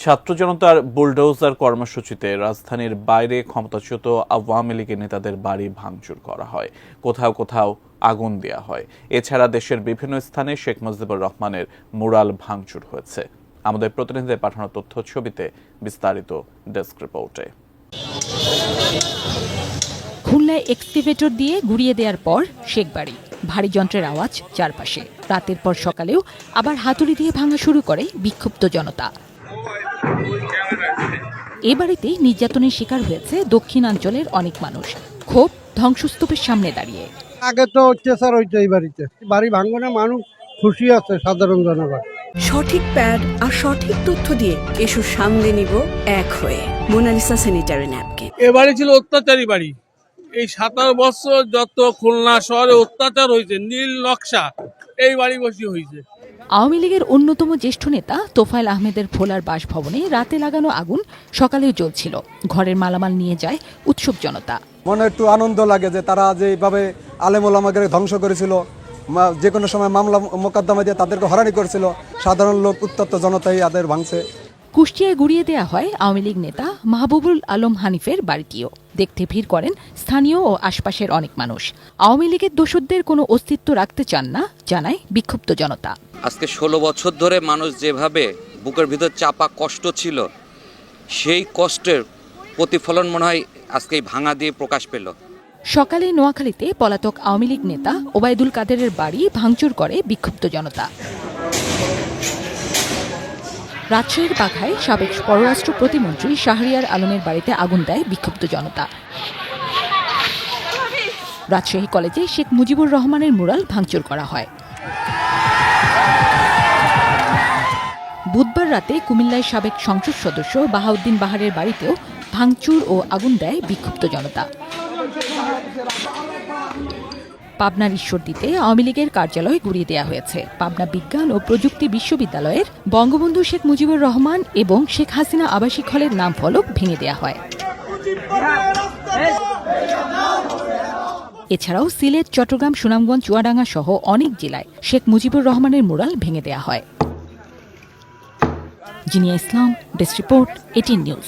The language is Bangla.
ছাত্র জনতার বুলডোজার কর্মসূচিতে রাজধানীর বাইরে ক্ষমতাচ্যুত আওয়ামী লীগের নেতাদের বাড়ি ভাঙচুর করা হয়, কোথাও কোথাও আগুন দেওয়া হয়। এছাড়া দেশের বিভিন্ন স্থানে শেখ মুজিবুর রহমানের মুরাল ভাঙচুর হয়েছে। আমাদের প্রতিনিধিদের পাঠানো তথ্য ছবিতে বিস্তারিত ডেস্ক রিপোর্টে। খুলনায় এক্সটিভেটর দিয়ে গুড়িয়ে দেওয়ার পর শেখ বাড়ি, ভারী যন্ত্রের আওয়াজ চারপাশে। রাতের পর সকালেও আবার হাতুড়ি দিয়ে ভাঙা শুরু করে বিক্ষুব্ধ জনতা। এ বাড়িতে নির্যাতনের শিকার হয়েছে দক্ষিণাঞ্চলের অনেক মানুষ। ক্ষোভ ধ্বংসস্তূপের সামনে দাঁড়িয়ে। আগে তো অত্যাচার হইতো এই বাড়িতে, বাড়ি ভাঙনে মানুষ খুশি আছে, সাধারণ জনগণ। সঠিক প্যাড আর সঠিক তথ্য দিয়ে এসব সামলে নিব এক হয়ে। Mona Lisa sanitary napkin. এ বাড়ি ছিল অত্যাচারী বাড়ি। এই 17 বছর যত খুলনা শহরে অত্যাচার হয়েছে, নীল নকশা এই বাড়ি বসে হয়েছে। আওয়ামী লীগের অন্যতম জ্যেষ্ঠ নেতা তোফায়েল আহমেদের ভোলার বাসভবনে রাতে লাগানো আগুন সকালেও জ্বলছিল। ঘরের মালামাল নিয়ে যায় উৎসুক জনতা। মনে একটু আনন্দ লাগে যে তারা যেভাবে আলেম ওলামাকে ধ্বংস করেছিল, যে কোনো সময় মামলা মোকদ্দমা দিয়ে তাদেরকে হয়রানি করেছিল, সাধারণ লোক উত্তপ্ত জনতাই তাদের ভাঙছে। কুষ্টিয়ায় গুড়িয়ে দেয়া হয় আওয়ামী লীগ নেতা মাহবুবুল আলম হানিফের বাড়িটিও। দেখতে ভিড় করেন স্থানীয় ও আশপাশের অনেক মানুষ। আওয়ামী লীগের দোসরদের কোনো অস্তিত্ব রাখতে চান না, জানায় বিক্ষুব্ধ জনতা। আজকে 16 বছর ধরে মানুষ যেভাবে বুকের ভিতর চাপা কষ্ট ছিল, সেই কষ্টের প্রতিফলন মনে হয় আজকে এই ভাঙা দিয়ে প্রকাশ পেল। সকালে নোয়াখালীতে পলাতক আওয়ামী লীগ নেতা ওবায়দুল কাদেরের বাড়ি ভাঙচুর করে বিক্ষুব্ধ জনতা। রাজশাহীর বাঘায় সাবেক পররাষ্ট্র প্রতিমন্ত্রী শাহরিয়ার আলমের বাড়িতে আগুন দেয় বিক্ষুব্ধ জনতা। রাজশাহী কলেজে শেখ মুজিবুর রহমানের মুরাল ভাঙচুর করা হয়। বুধবার রাতে কুমিল্লায় সাবেক সংসদ সদস্য বাহাউদ্দিন বাহারের বাড়িতেও ভাঙচুর ও আগুন দেয় বিক্ষুব্ধ জনতা। পাবনার ঈশ্বরদীতে আওয়ামী লীগের কার্যালয় গুড়িয়ে দেওয়া হয়েছে। পাবনা বিজ্ঞান ও প্রযুক্তি বিশ্ববিদ্যালয়ের বঙ্গবন্ধু শেখ মুজিবুর রহমান এবং শেখ হাসিনা আবাসিক হলের নাম ফলক ভেঙে দেওয়া হয়। এছাড়াও সিলেট, চট্টগ্রাম, সুনামগঞ্জ, চুয়াডাঙ্গা সহ অনেক জেলায় শেখ মুজিবুর রহমানের মুরাল ভেঙে দেওয়া হয়। জিনিয়া ইসলাম, ডেস্ক রিপোর্ট, 18 নিউজ।